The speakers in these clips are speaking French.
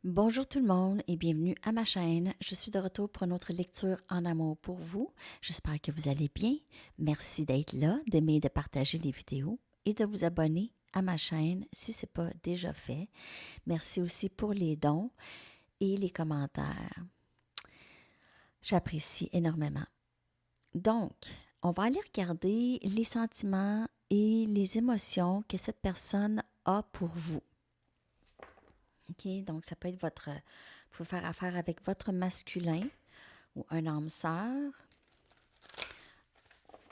Bonjour tout le monde et bienvenue à ma chaîne. Je suis de retour pour une autre lecture en amour pour vous. J'espère que vous allez bien. Merci d'être là, d'aimer et de partager les vidéos et de vous abonner à ma chaîne si ce n'est pas déjà fait. Merci aussi pour les dons et les commentaires. J'apprécie énormément. Donc, on va aller regarder les sentiments et les émotions que cette personne a pour vous. OK? Donc, ça peut être vous pouvez faire affaire avec votre masculin ou un âme sœur,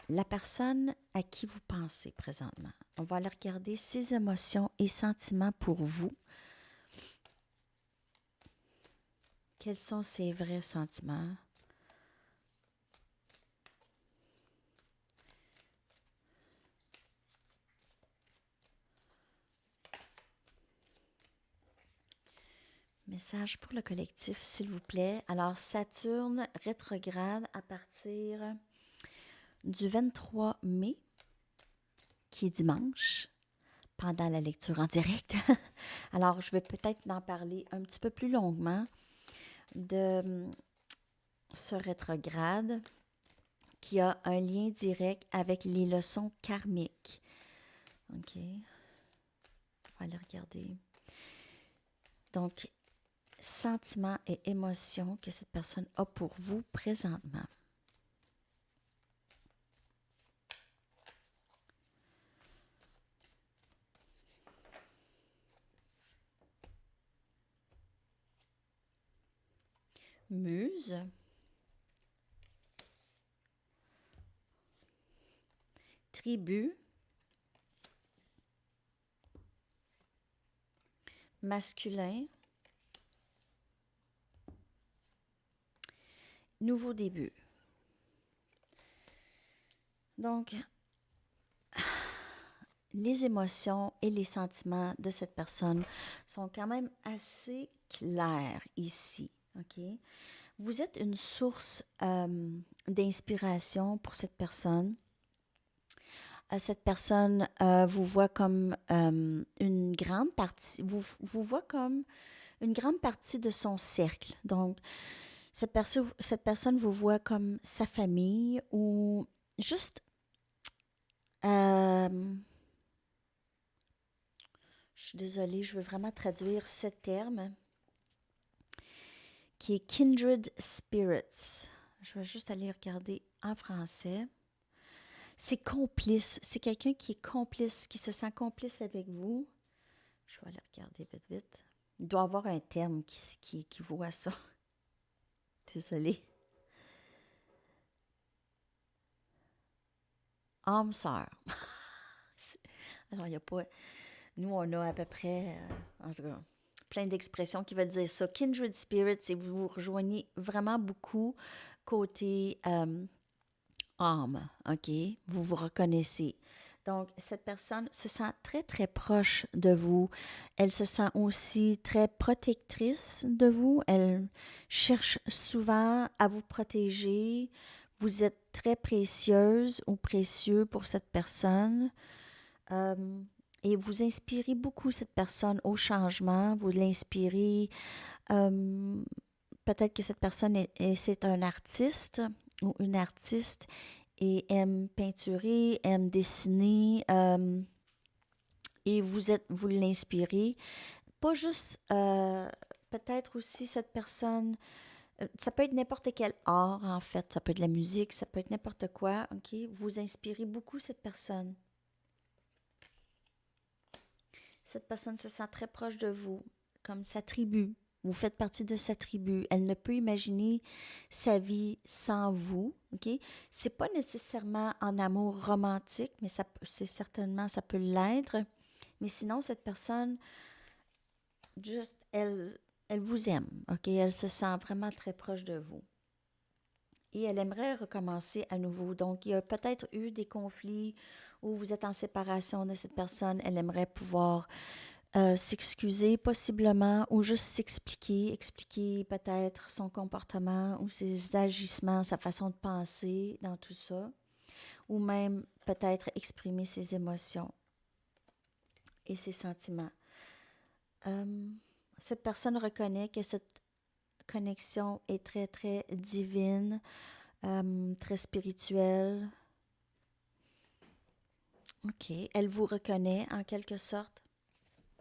la personne à qui vous pensez présentement. On va aller regarder ses émotions et sentiments pour vous. Quels sont ses vrais sentiments? Message pour le collectif, s'il vous plaît. Alors, Saturne rétrograde à partir du 23 mai, qui est dimanche, pendant la lecture en direct. Alors, je vais peut-être en parler un petit peu plus longuement de ce rétrograde qui a un lien direct avec les leçons karmiques. OK. On va aller regarder. Donc, sentiments et émotions que cette personne a pour vous présentement. Muse. Tribu. Masculin. Nouveau début. Donc, les émotions et les sentiments de cette personne sont quand même assez clairs ici. OK? Vous êtes une source d'inspiration pour cette personne. Cette personne vous voit comme une grande partie, vous voit comme une grande partie de son cercle. Donc, cette personne vous voit comme sa famille ou juste, euh, je suis désolée, je veux vraiment traduire ce terme qui est kindred spirits. Je vais juste aller regarder en français. C'est complice, c'est quelqu'un qui est complice, qui se sent complice avec vous. Je vais aller regarder vite, vite. Il doit y avoir un terme qui voit ça. Désolée. Âme sœur. Alors, il n'y a pas. Nous, on a à peu près, en tout cas, plein d'expressions qui veulent dire ça. Kindred spirit, c'est vous vous rejoignez vraiment beaucoup côté âme, OK? Vous vous reconnaissez. Donc, cette personne se sent très, très proche de vous. Elle se sent aussi très protectrice de vous. Elle cherche souvent à vous protéger. Vous êtes très précieuse ou précieux pour cette personne. Euh, et vous inspirez beaucoup cette personne au changement. Vous l'inspirez. euh, Peut-être que cette personne c'est un artiste ou une artiste et aime peinturer, aime dessiner et vous l'inspirez. Pas juste, peut-être aussi cette personne, ça peut être n'importe quel art en fait, ça peut être la musique, ça peut être n'importe quoi, ok? Vous inspirez beaucoup cette personne. Cette personne se sent très proche de vous, comme sa tribu. Vous faites partie de sa tribu. Elle ne peut imaginer sa vie sans vous. OK? C'est pas nécessairement en amour romantique, mais c'est certainement, ça peut l'être. Mais sinon, cette personne, juste, elle vous aime. OK? Elle se sent vraiment très proche de vous. Et elle aimerait recommencer à nouveau. Donc, il y a peut-être eu des conflits où vous êtes en séparation de cette personne. Elle aimerait pouvoir s'excuser possiblement ou juste expliquer peut-être son comportement ou ses agissements, sa façon de penser dans tout ça, ou même peut-être exprimer ses émotions et ses sentiments. Euh, Cette personne reconnaît que cette connexion est très, très divine, très spirituelle. OK. Elle vous reconnaît en quelque sorte,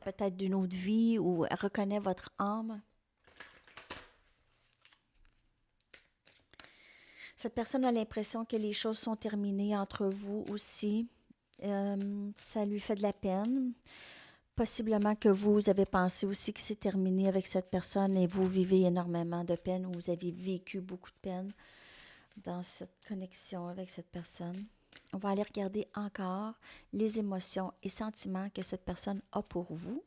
peut-être d'une autre vie, ou elle reconnaît votre âme. Cette personne a l'impression que les choses sont terminées entre vous aussi. Ça lui fait de la peine. Possiblement que vous avez pensé aussi que c'est terminé avec cette personne et vous vivez énormément de peine ou vous avez vécu beaucoup de peine dans cette connexion avec cette personne. On va aller regarder encore les émotions et sentiments que cette personne a pour vous.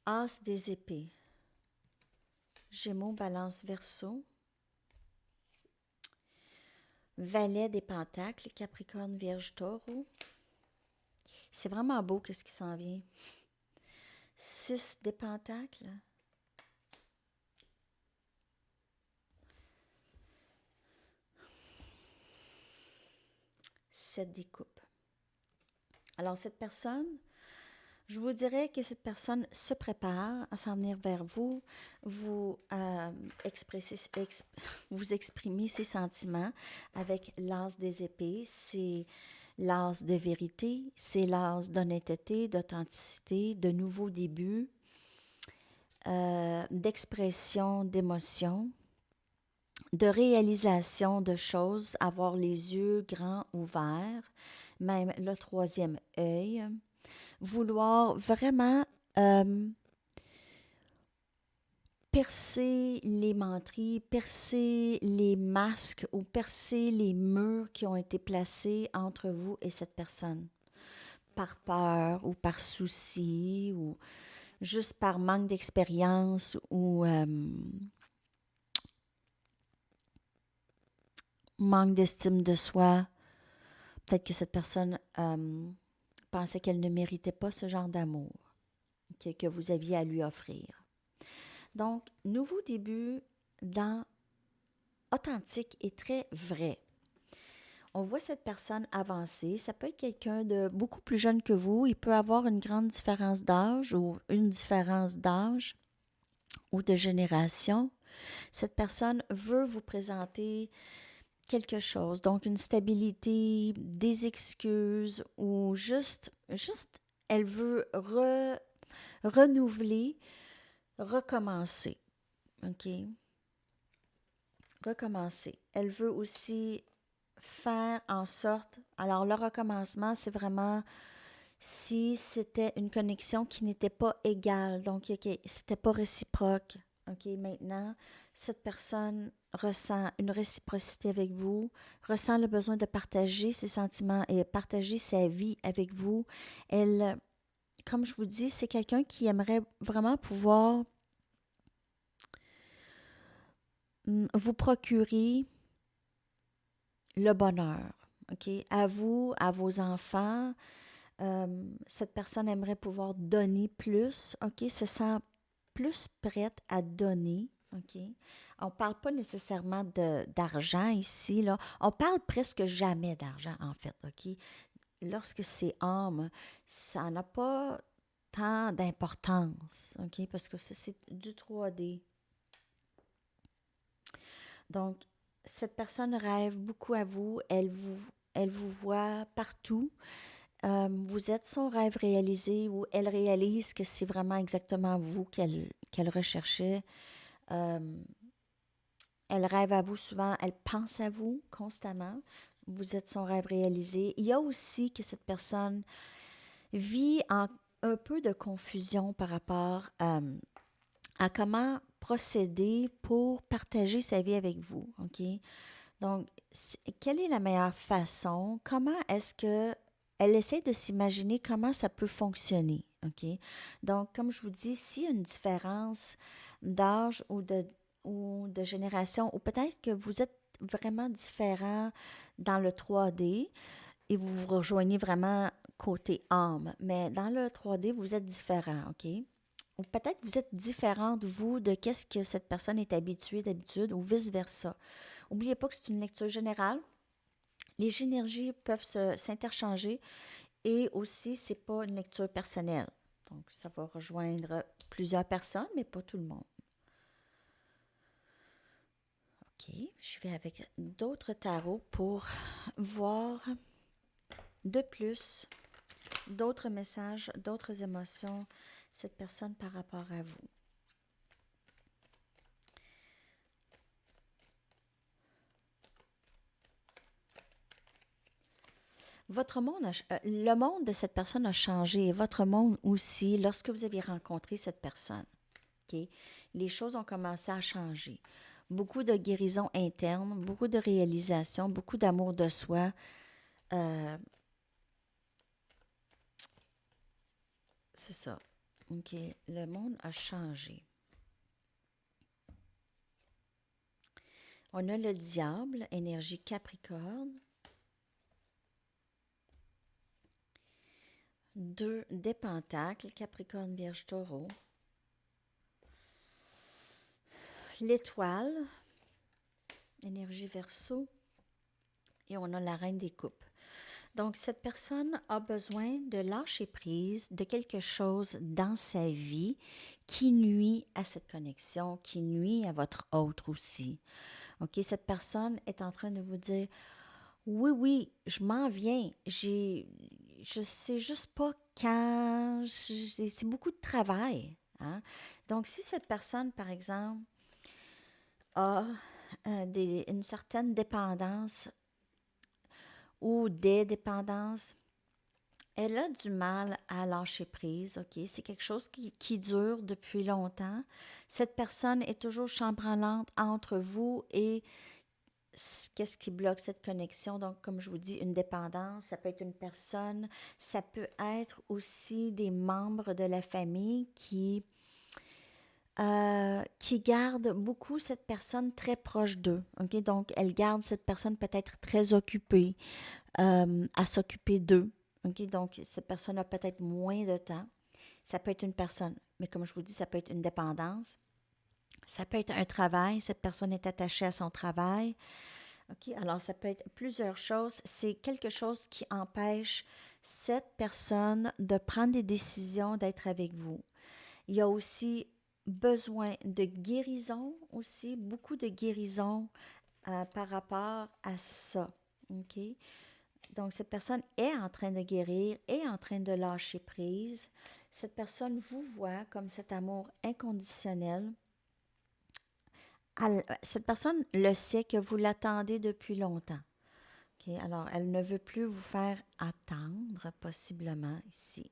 As des épées. Gémeaux, Balance, Verseau. Valet des Pentacles, Capricorne, Vierge, Taureau. C'est vraiment beau qu'est-ce qui s'en vient. 6 des Pentacles. 7 des Coupes. Alors cette personne, je vous dirais que cette personne se prépare à s'en venir vers vous, vous vous exprimez ses sentiments avec l'as des épées. C'est l'as de vérité, c'est l'as d'honnêteté, d'authenticité, de nouveaux débuts, d'expression, d'émotion, de réalisation de choses, avoir les yeux grands ouverts, même le troisième œil, vouloir vraiment percer les menteries, percer les masques ou percer les murs qui ont été placés entre vous et cette personne, par peur ou par souci ou juste par manque d'expérience ou manque d'estime de soi. Peut-être que cette personne pensait qu'elle ne méritait pas ce genre d'amour que vous aviez à lui offrir. Donc, nouveau début dans authentique et très vrai. On voit cette personne avancer. Ça peut être quelqu'un de beaucoup plus jeune que vous. Il peut avoir une grande différence d'âge ou une différence d'âge ou de génération. Cette personne veut vous présenter quelque chose, donc une stabilité, des excuses ou juste elle veut renouveler, recommencer. OK? Recommencer. Elle veut aussi faire en sorte... Alors, le recommencement, c'est vraiment si c'était une connexion qui n'était pas égale, donc c'était pas réciproque. OK, maintenant, cette personne ressent une réciprocité avec vous, ressent le besoin de partager ses sentiments et partager sa vie avec vous. Elle, comme je vous dis, c'est quelqu'un qui aimerait vraiment pouvoir vous procurer le bonheur, OK? À vous, à vos enfants. Cette personne aimerait pouvoir donner plus, OK? Se sent plus prête à donner, OK? On ne parle pas nécessairement d'argent ici, là. On parle presque jamais d'argent, en fait, OK? Lorsque c'est âme, ça n'a pas tant d'importance, OK? Parce que c'est du 3D. Donc, cette personne rêve beaucoup à vous, elle vous voit partout. Vous êtes son rêve réalisé ou elle réalise que c'est vraiment exactement vous qu'elle recherchait. Euh, Elle rêve à vous souvent, elle pense à vous constamment. Vous êtes son rêve réalisé. Il y a aussi que cette personne vit en un peu de confusion par rapport à comment procéder pour partager sa vie avec vous. OK? Donc, quelle est la meilleure façon? Comment est-ce que elle essaie de s'imaginer comment ça peut fonctionner? OK? Donc, comme je vous dis, s'il y a une différence d'âge ou de génération, ou peut-être que vous êtes vraiment différent dans le 3D et vous vous rejoignez vraiment côté âme, mais dans le 3D, vous êtes différent, OK? ou peut-être que vous êtes différente, vous, de qu'est-ce que cette personne est habituée d'habitude, ou vice-versa. N'oubliez pas que c'est une lecture générale. Les énergies peuvent s'interchanger et aussi, c'est pas une lecture personnelle. Donc, ça va rejoindre plusieurs personnes, mais pas tout le monde. OK, je vais avec d'autres tarots pour voir de plus d'autres messages, d'autres émotions, cette personne par rapport à vous. Votre monde, le monde de cette personne a changé et votre monde aussi lorsque vous avez rencontré cette personne. Okay? Les choses ont commencé à changer. Beaucoup de guérison interne, beaucoup de réalisation, beaucoup d'amour de soi. Euh, c'est ça. OK. Le monde a changé. On a le diable, énergie Capricorne. 2 des pentacles, Capricorne, Vierge, Taureau. L'étoile, énergie Verseau. Et on a la reine des coupes. Donc, cette personne a besoin de lâcher prise de quelque chose dans sa vie qui nuit à cette connexion, qui nuit à votre autre aussi. OK? Cette personne est en train de vous dire, oui, oui, je m'en viens. Je sais juste pas quand. C'est beaucoup de travail. Hein? Donc, si cette personne, par exemple, a une certaine dépendance ou des dépendances, elle a du mal à lâcher prise, OK? C'est quelque chose qui dure depuis longtemps. Cette personne est toujours chambranlante entre vous et qu'est-ce qui bloque cette connexion? Donc, comme je vous dis, une dépendance, ça peut être une personne, ça peut être aussi des membres de la famille qui gardent beaucoup cette personne très proche d'eux. OK? Donc, elle garde cette personne peut-être très occupée, à s'occuper d'eux. OK? Donc, cette personne a peut-être moins de temps. Ça peut être une personne, mais comme je vous dis, ça peut être une dépendance. Ça peut être un travail, cette personne est attachée à son travail. OK? Alors, ça peut être plusieurs choses. C'est quelque chose qui empêche cette personne de prendre des décisions, d'être avec vous. Il y a aussi besoin de guérison aussi, beaucoup de guérison par rapport à ça. OK? Donc, cette personne est en train de guérir, est en train de lâcher prise. Cette personne vous voit comme cet amour inconditionnel. Cette personne le sait que vous l'attendez depuis longtemps. Okay? Alors, elle ne veut plus vous faire attendre, possiblement, ici.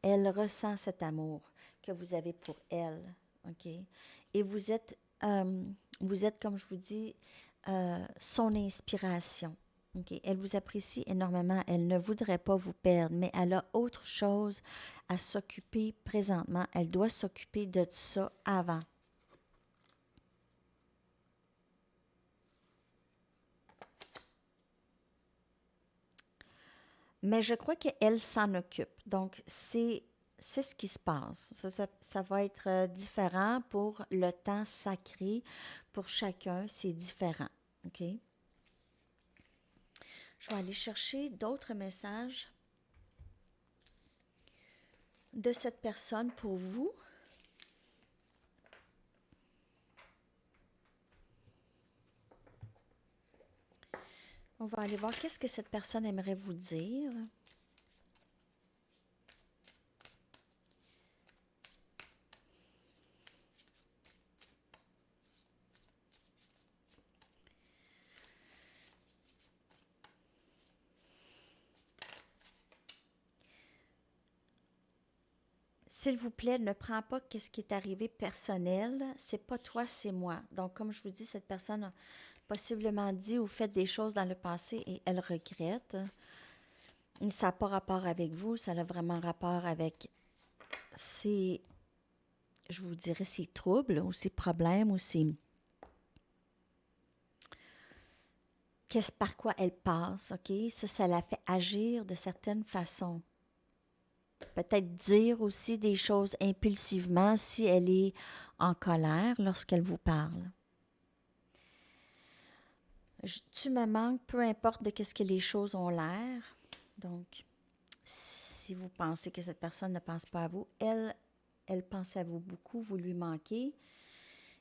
Elle ressent cet amour que vous avez pour elle. Okay? Et vous êtes, comme je vous dis, son inspiration. Okay? Elle vous apprécie énormément. Elle ne voudrait pas vous perdre, mais elle a autre chose à s'occuper présentement. Elle doit s'occuper de ça avant. Mais je crois qu'elle s'en occupe. Donc, c'est ce qui se passe. Ça va être différent pour le temps sacré. Pour chacun, c'est différent. OK? Je vais aller chercher d'autres messages de cette personne pour vous. On va aller voir qu'est-ce que cette personne aimerait vous dire. S'il vous plaît, ne prends pas qu'est-ce qui est arrivé personnel. C'est pas toi, c'est moi. Donc, comme je vous dis, cette personne a possiblement dit ou fait des choses dans le passé et elle regrette. Ça n'a pas rapport avec vous, ça a vraiment rapport avec ses, je vous dirais, ses troubles ou ses problèmes ou qu'est-ce par quoi elle passe, OK? Ça la fait agir de certaines façons. peut-être dire aussi des choses impulsivement si elle est en colère lorsqu'elle vous parle. Tu me manques, peu importe de qu'est-ce que les choses ont l'air. Donc, si vous pensez que cette personne ne pense pas à vous, elle pense à vous beaucoup, vous lui manquez.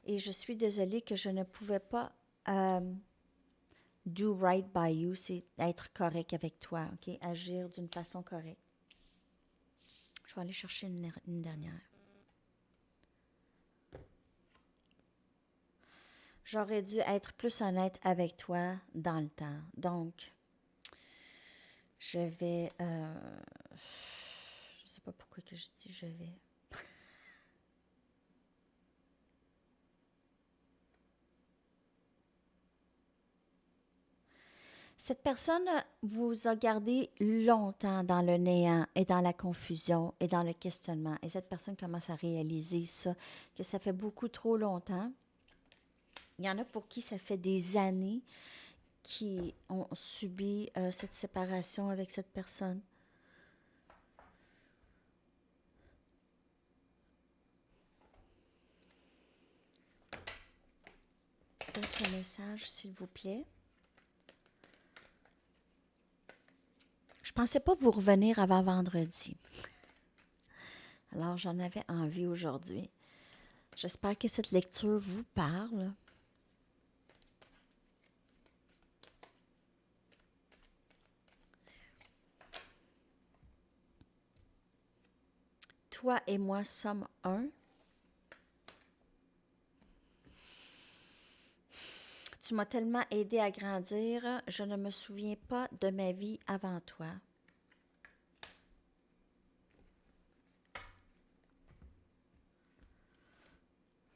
Et je suis désolée que je ne pouvais pas do right by you, c'est être correct avec toi, OK? Agir d'une façon correcte. Je vais aller chercher une dernière. J'aurais dû être plus honnête avec toi dans le temps. Donc, je vais... je sais pas pourquoi que je dis je vais. Cette personne vous a gardé longtemps dans le néant et dans la confusion et dans le questionnement. Et cette personne commence à réaliser ça, que ça fait beaucoup trop longtemps. Il y en a pour qui ça fait des années qui ont subi cette séparation avec cette personne. D'autres messages, s'il vous plaît. Je pensais pas vous revenir avant vendredi. Alors, j'en avais envie aujourd'hui. J'espère que cette lecture vous parle. Toi et moi sommes un. Tu m'as tellement aidé à grandir, je ne me souviens pas de ma vie avant toi.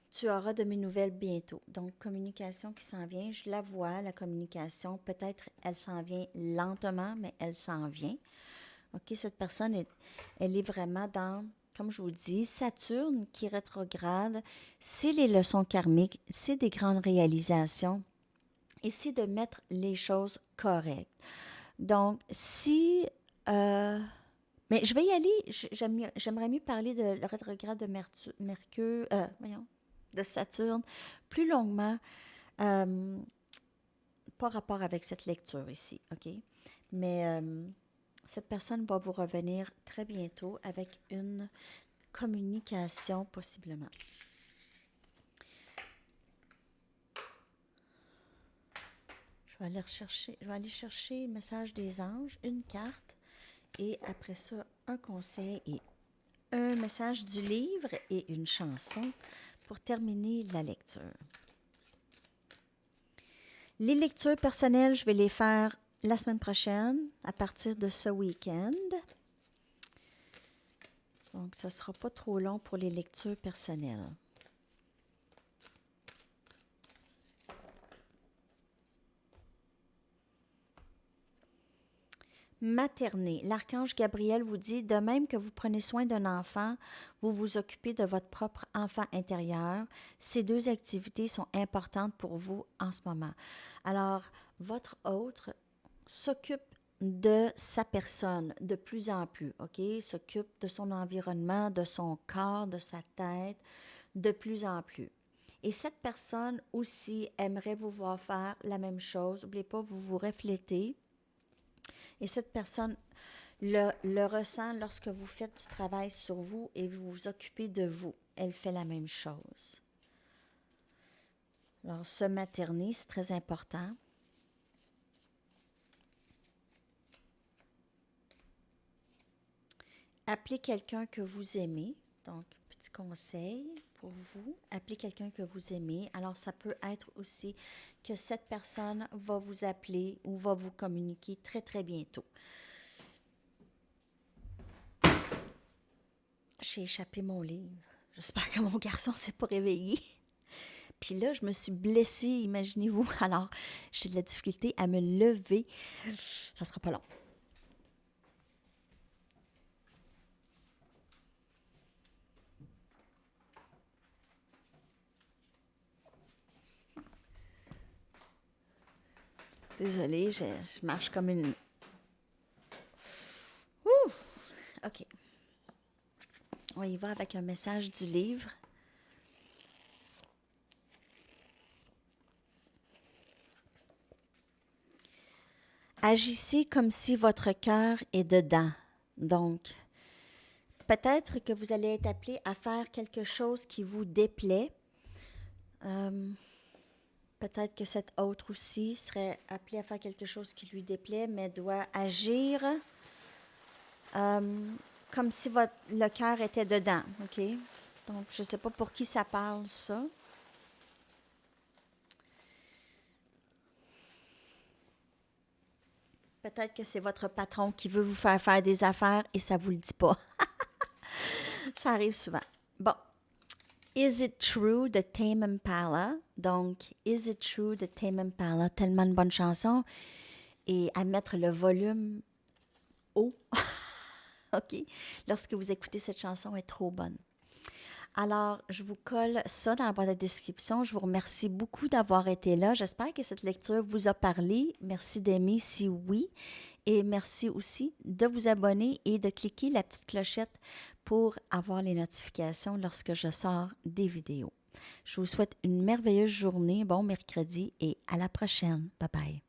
Tu auras de mes nouvelles bientôt. Donc, communication qui s'en vient, je la vois, la communication. Peut-être elle s'en vient lentement, mais elle s'en vient. OK, cette personne, elle est vraiment dans, comme je vous dis, Saturne qui rétrograde. C'est les leçons karmiques, c'est des grandes réalisations. Et c'est de mettre les choses correctes. Donc, si... mais je vais y aller. J'aimerais mieux parler de le rétrograde de Mercure, de Saturne, plus longuement, euh, pas rapport avec cette lecture ici, OK? Mais cette personne va vous revenir très bientôt avec une communication possiblement. Je vais aller chercher le message des anges, une carte, et après ça, un conseil et un message du livre et une chanson pour terminer la lecture. Les lectures personnelles, je vais les faire la semaine prochaine, à partir de ce week-end. Donc, ça ne sera pas trop long pour les lectures personnelles. Materner. L'archange Gabriel vous dit, de même que vous prenez soin d'un enfant, vous vous occupez de votre propre enfant intérieur. Ces deux activités sont importantes pour vous en ce moment. Alors, votre autre s'occupe de sa personne de plus en plus, OK? S'occupe de son environnement, de son corps, de sa tête, de plus en plus. Et cette personne aussi aimerait vous voir faire la même chose. N'oubliez pas, vous vous reflétez. Et cette personne le ressent lorsque vous faites du travail sur vous et vous vous occupez de vous. Elle fait la même chose. Alors, se materner, c'est très important. Appelez quelqu'un que vous aimez. Donc, petit conseil pour vous. Appelez quelqu'un que vous aimez. Alors, ça peut être aussi que cette personne va vous appeler ou va vous communiquer très, très bientôt. J'ai échappé mon livre. J'espère que mon garçon ne s'est pas réveillé. Puis là, je me suis blessée, imaginez-vous. Alors, j'ai de la difficulté à me lever. Ça sera pas long. Désolée, je marche comme une... Ouh! OK. On y va avec un message du livre. Agissez comme si votre cœur est dedans. Donc, peut-être que vous allez être appelé à faire quelque chose qui vous déplaît. Peut-être que cet autre aussi serait appelé à faire quelque chose qui lui déplaît, mais doit agir comme si le cœur était dedans, OK? Donc, je ne sais pas pour qui ça parle, ça. Peut-être que c'est votre patron qui veut vous faire faire des affaires et ça ne vous le dit pas. Ça arrive souvent. Bon. Is it true de Tame Impala? Donc, Is it true de Tame Impala? Tellement une bonne chanson. Et à mettre le volume haut. OK? Lorsque vous écoutez cette chanson, elle est trop bonne. Alors, je vous colle ça dans la boîte de description. Je vous remercie beaucoup d'avoir été là. J'espère que cette lecture vous a parlé. Merci d'aimer si oui. Et merci aussi de vous abonner et de cliquer la petite clochette pour avoir les notifications lorsque je sors des vidéos. Je vous souhaite une merveilleuse journée, bon mercredi et à la prochaine. Bye bye.